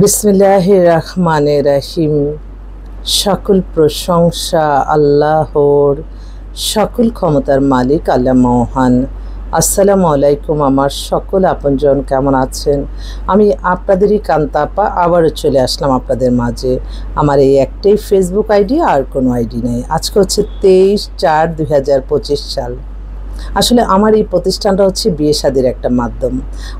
বিসমিল্লাহির রহমানির রহিম। সকল প্রশংসা আল্লাহর, সকল ক্ষমতার মালিক আল্লাহ মহান। আসসালামু আলাইকুম আমার সকল আপনজন, কেমন আছেন? আমি আপনাদেরই কান্তাপা আবারও চলে আসলাম আপনাদের মাঝে। আমার এই একটাই ফেসবুক আইডি, আর কোনো আইডি নেই। আজকে হচ্ছে 23/4/2025 সাল। আসলে আমার এই প্রতিষ্ঠানটা হচ্ছে বিয়ে শাদির একটা মাধ্যম।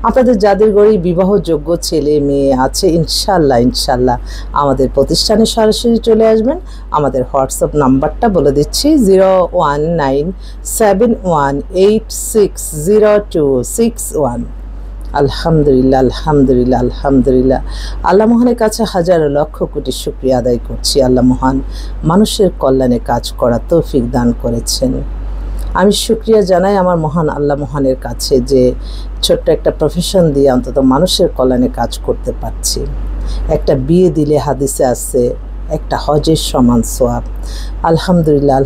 আপনাদের যাদের ঘরে বিবাহযোগ্য ছেলে মেয়ে আছে, ইনশাল্লাহ আমাদের প্রতিষ্ঠানে সরাসরি চলে আসবেন। আমাদের হোয়াটসঅ্যাপ নাম্বারটা বলে দিচ্ছি 019718602661। আলহামদুলিল্লাহ। আল্লাহ মহানের কাছে হাজার লক্ষ কোটি শুকরিয়া আদায় করছি। আল্লাহ মহান মানুষের কল্যাণে কাজ করার তৌফিক দান করেছেন। আমি শুকরিয়া জানাই আমার মহান আল্লাহ মহানের কাছে যে ছোট্ট একটা প্রফেশন দিয়ে অন্তত মানুষের কল্যাণে কাজ করতে পারছি। একটা বিয়ে দিলে হাদিসে আছে একটা হজের সমান সওয়াব। আলহামদুলিল্লাহ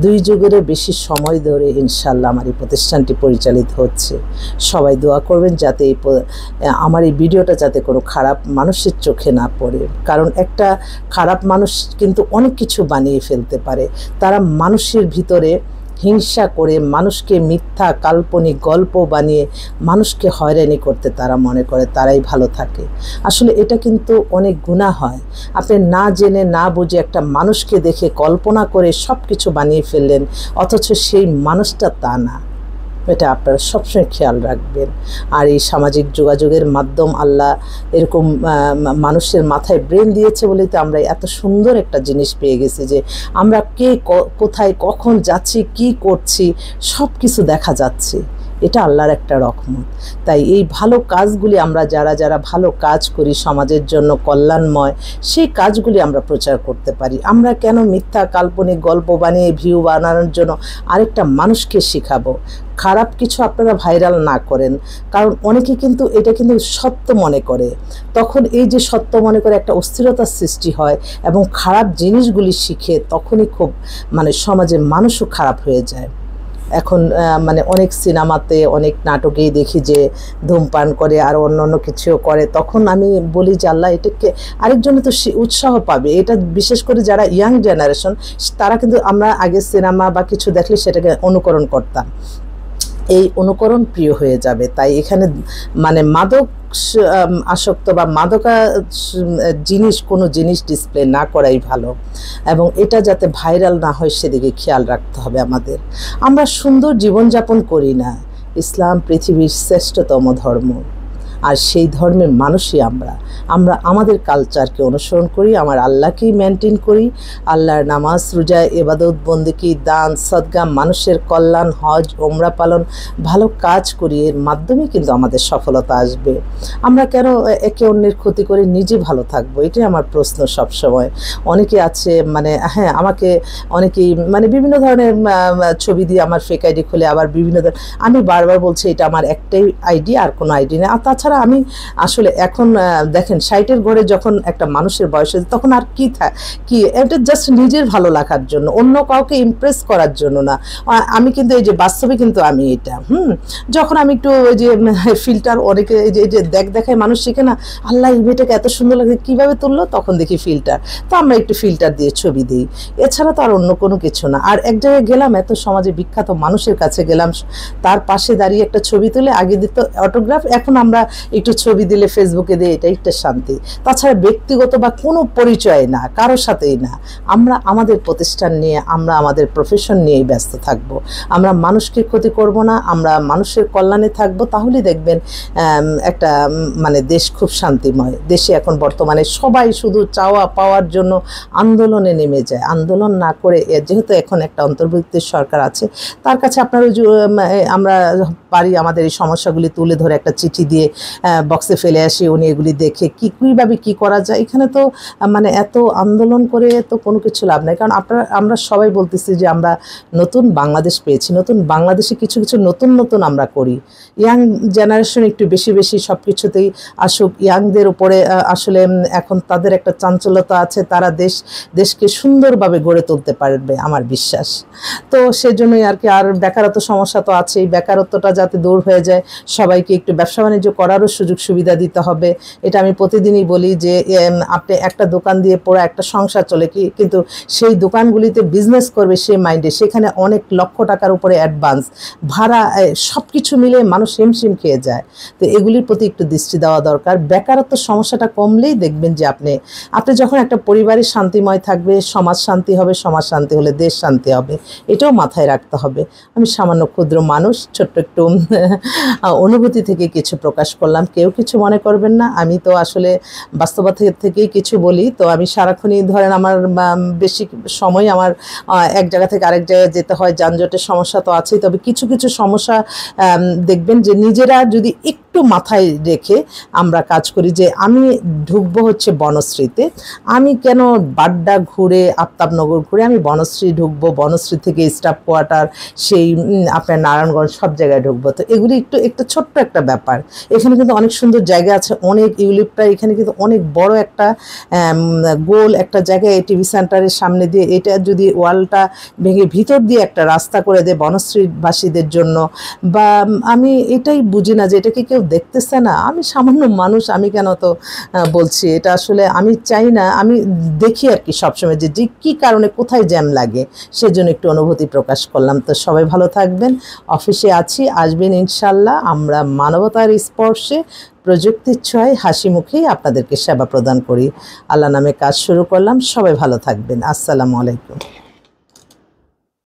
2 যুগেরও বেশি সময় ধরে ইনশাল্লাহ আমার এই প্রতিষ্ঠানটি পরিচালিত হচ্ছে। সবাই দোয়া করবেন যাতে আমার এই ভিডিওটা যাতে কোনো খারাপ মানুষের চোখে না পড়ে, কারণ একটা খারাপ মানুষ কিন্তু অনেক কিছু বানিয়ে ফেলতে পারে। তারা মানুষের ভিতরে হিংসা করে, মানুষকে মিথ্যা কাল্পনিক গল্প বানিয়ে মানুষকে হয়রানি করতে তারা মনে করে তারাই ভালো থাকে। আসলে এটা কিন্তু অনেক গুনাহ হয়। আপনি না জেনে না বুঝে একটা মানুষকে দেখে কল্পনা করে সব কিছু বানিয়ে ফেললেন, অথচ সেই মানুষটা তা না। এটা আপনারা সবসময় খেয়াল রাখবেন। আর এই সামাজিক যোগাযোগের মাধ্যম আল্লাহ এরকম মানুষের মাথায় ব্রেন দিয়েছে বলেই তো আমরা এত সুন্দর একটা জিনিস পেয়ে গেছি যে আমরা কে কোথায় কখন যাচ্ছি কি করছি সব কিছু দেখা যাচ্ছে। এটা আল্লাহর একটা রহমত। তাই এই ভালো কাজগুলি আমরা যারা ভালো কাজ করি সমাজের জন্য কল্যাণময়, সেই কাজগুলি আমরা প্রচার করতে পারি। আমরা কেন মিথ্যা কাল্পনিক গল্প বানিয়ে ভিউ বানানোর জন্য আরেকটা মানুষকে শেখাবো? খারাপ কিছু আপনারা ভাইরাল না করেন, কারণ অনেকে কিন্তু এটা কিন্তু সত্য মনে করে। তখন এই যে সত্য মনে করে একটা অস্থিরতার সৃষ্টি হয় এবং খারাপ জিনিসগুলি শিখে তখনই খুব সমাজের মানুষও খারাপ হয়ে যায়। এখন অনেক সিনেমাতে অনেক নাটকেই দেখি যে ধূমপান করে আর অন্য কিছুও করে। তখন আমি বলি যে আল্লাহ এটাকে আরেকজনে তো উৎসাহ পাবে। এটা বিশেষ করে যারা ইয়াং জেনারেশন, তারা কিন্তু আমরা আগে সিনেমা বা কিছু দেখলে সেটাকে অনুকরণ করতাম, এই অনুকরণ প্রিয় হয়ে যাবে। তাই এখানে মাদক আসক্ত বা মাদকা কোনো জিনিস ডিসপ্লে না করাই ভালো, এবং এটা যাতে ভাইরাল না হয় সেদিকে খেয়াল রাখতে হবে আমাদের। আমরা সুন্দর জীবনযাপন করি না। ইসলাম পৃথিবীর শ্রেষ্ঠতম ধর্ম, আর সেই ধর্মের মানুষই আমরা আমাদের কালচারকে অনুসরণ করি, আমার আল্লাহকেই মেনটেন করি। আল্লাহর নামাজ রোজা ইবাদত বন্দেগী দান সদকা মানুষের কল্যাণ হজ ওমরা পালন ভালো কাজ করি, এর মাধ্যমে কিন্তু আমাদের সফলতা আসবে। আমরা কেন একে অন্যের ক্ষতি করে নিজে ভালো থাকবো? এটাই আমার প্রশ্ন সবসময়। অনেকে আছে হ্যাঁ, আমাকে অনেকেই বিভিন্ন ধরনের ছবি দিয়ে আমার ফেক আইডি খুলে, আবার বিভিন্ন আমি বারবার বলছি এটা আমার একটাই আইডি, আর কোনো আইডি নেই। আর তাছাড়া আমি আসলে এখন দেখেন 60-এর ঘরে যখন একটা মানুষের বয়স হয়েছে তখন আর কি এটা জাস্ট নিজের ভালো লাগার জন্য, অন্য কাউকে ইমপ্রেস করার জন্য না। আমি কিন্তু এই যে বাস্তবে কিন্তু আমি এটা যখন আমি একটু ওই যে ফিল্টার, অনেকে এই যে দেখায় মানুষ শিখে না, আল্লাহ এই মেয়েটাকে এত সুন্দর লাগে কীভাবে তুললো, তখন দেখি ফিল্টার, তো আমরা একটু ফিল্টার দিয়ে ছবি দিই। এছাড়া তো আর অন্য কোনো কিছু না। আর এক জায়গায় গেলাম, এত সমাজে বিখ্যাত মানুষের কাছে গেলাম, তার পাশে দাঁড়িয়ে একটা ছবি তুলে, আগে দিত অটোগ্রাফ, এখন আমরা একটু ছবি দিলে ফেসবুকে দিয়ে, এটা একটা শান্তি। তাছাড়া ব্যক্তিগত বা কোনো পরিচয় না, কারোর সাথেই না। আমরা আমাদের প্রতিষ্ঠান নিয়ে, আমরা আমাদের প্রফেশন নিয়েই ব্যস্ত থাকব। আমরা মানুষকে ক্ষতি করব না, আমরা মানুষের কল্যাণে থাকব। তাহলেই দেখবেন একটা দেশ খুব শান্তিময়। দেশে এখন বর্তমানে সবাই শুধু চাওয়া পাওয়ার জন্য আন্দোলনে নেমে যায়। আন্দোলন না করে, যেহেতু এখন একটা অন্তর্বর্তী সরকার আছে, তার কাছে আপনারা আমরা পারি আমাদের এই সমস্যাগুলি তুলে ধরে একটা চিঠি দিয়ে বক্সে ফেলে আসি, উনি এগুলি দেখে কীভাবে কী করা যায়। এখানে তো এত আন্দোলন করে তো কোনো কিছু লাভ নাই, কারণ আমরা সবাই বলতেছি যে আমরা নতুন বাংলাদেশ পেয়েছি, নতুন বাংলাদেশে কিছু নতুন আমরা করি। ইয়াং জেনারেশন একটু বেশি বেশি সব কিছুতেই আসুক, ইয়াংদের উপরে আসলে এখন তাদের একটা চাঞ্চল্যতা আছে, তারা দেশকে সুন্দরভাবে গড়ে তুলতে পারবে আমার বিশ্বাস। তো সেজন্যই আর কি, আর বেকারত্ব সমস্যা তো আছেই, বেকারত্বটা যাতে দূর হয়ে যায়, সবাইকে একটু ব্যবসা বাণিজ্য করারও সুযোগ সুবিধা দিতে হবে। এটা আমি প্রতিদিনই বলি যে আপনি একটা দোকান দিয়ে পুরো একটা সংসার চলে, কিন্তু সেই দোকানগুলিতে বিজনেস করবে সেই মাইন্ডে, সেখানে অনেক লক্ষ টাকার উপরে অ্যাডভান্স, ভাড়া, সব কিছু মিলে মানুষ হিমশিম খেয়ে যায়। তো এগুলির প্রতি একটু দৃষ্টি দেওয়া দরকার। বেকারত্ব সমস্যাটা কমলেই দেখবেন যে আপনি যখন একটা পরিবারের শান্তিময় থাকবে, সমাজ শান্তি হবে, সমাজ শান্তি হলে দেশ শান্তি হবে, এটাও মাথায় রাখতে হবে। আমি সামান্য ক্ষুদ্র মানুষ, ছোট্ট একটু অনুভূতি থেকে কিছু প্রকাশ করলাম, কেউ কিছু মনে করবেন না। আমি তো আসলে বাস্তবতা থেকেই কিছু বলি। তো আমি সারাক্ষণই ধরেন আমার বেশি সময় আমার এক জায়গা থেকে আরেক জায়গায় যেতে হয়, যানজটের সমস্যা তো আছেই, তবে কিছু কিছু সমস্যা দেখবেন যে নিজেরা যদি একটু মাথায় রেখে আমরা কাজ করি, যে আমি ঢুকবো হচ্ছে বনশ্রীতে, আমি কেন বাড্ডা ঘুরে আফতাবনগর ঘুরে আমি বনশ্রী ঢুকবো, বনশ্রী থেকে স্টাফ কোয়ার্টার, সেই আপনার নারায়ণগঞ্জ, সব জায়গায় ঢুকবো। তো এগুলি একটু ছোট্ট একটা ব্যাপার। এখানে কিন্তু অনেক সুন্দর জায়গা আছে, অনেক ইউলিপটা এখানে কিন্তু অনেক বড় একটা গোল একটা জায়গায়, টিভি সেন্টারের সামনে দিয়ে এটা যদি ওয়ালটা ভেঙে ভিতর দিয়ে একটা রাস্তা করে দেয় বনশ্রীবাসীদের জন্য, বা আমি এটাই বুঝি না যে এটাকে কেউ দেখতেছে না। আমি সামান্য মানুষ, আমি কেন তো বলছি এটা, আসলে আমি চাই না, আমি দেখি আর কি সবসময় যে কী কারণে কোথায় জ্যাম লাগে, সেজন্য একটু অনুভূতি প্রকাশ করলাম। তো সবাই ভালো থাকবেন, অফিসে আছি, আসবেন ইনশাল্লাহ। আমরা মানবতার স্পর্শে প্রযুক্তির ছোঁয়ায় হাসি মুখেই আপনাদেরকে সেবা প্রদান করি। আল্লাহ নামে কাজ শুরু করলাম। সবাই ভালো থাকবেন। আসসালামু আলাইকুম।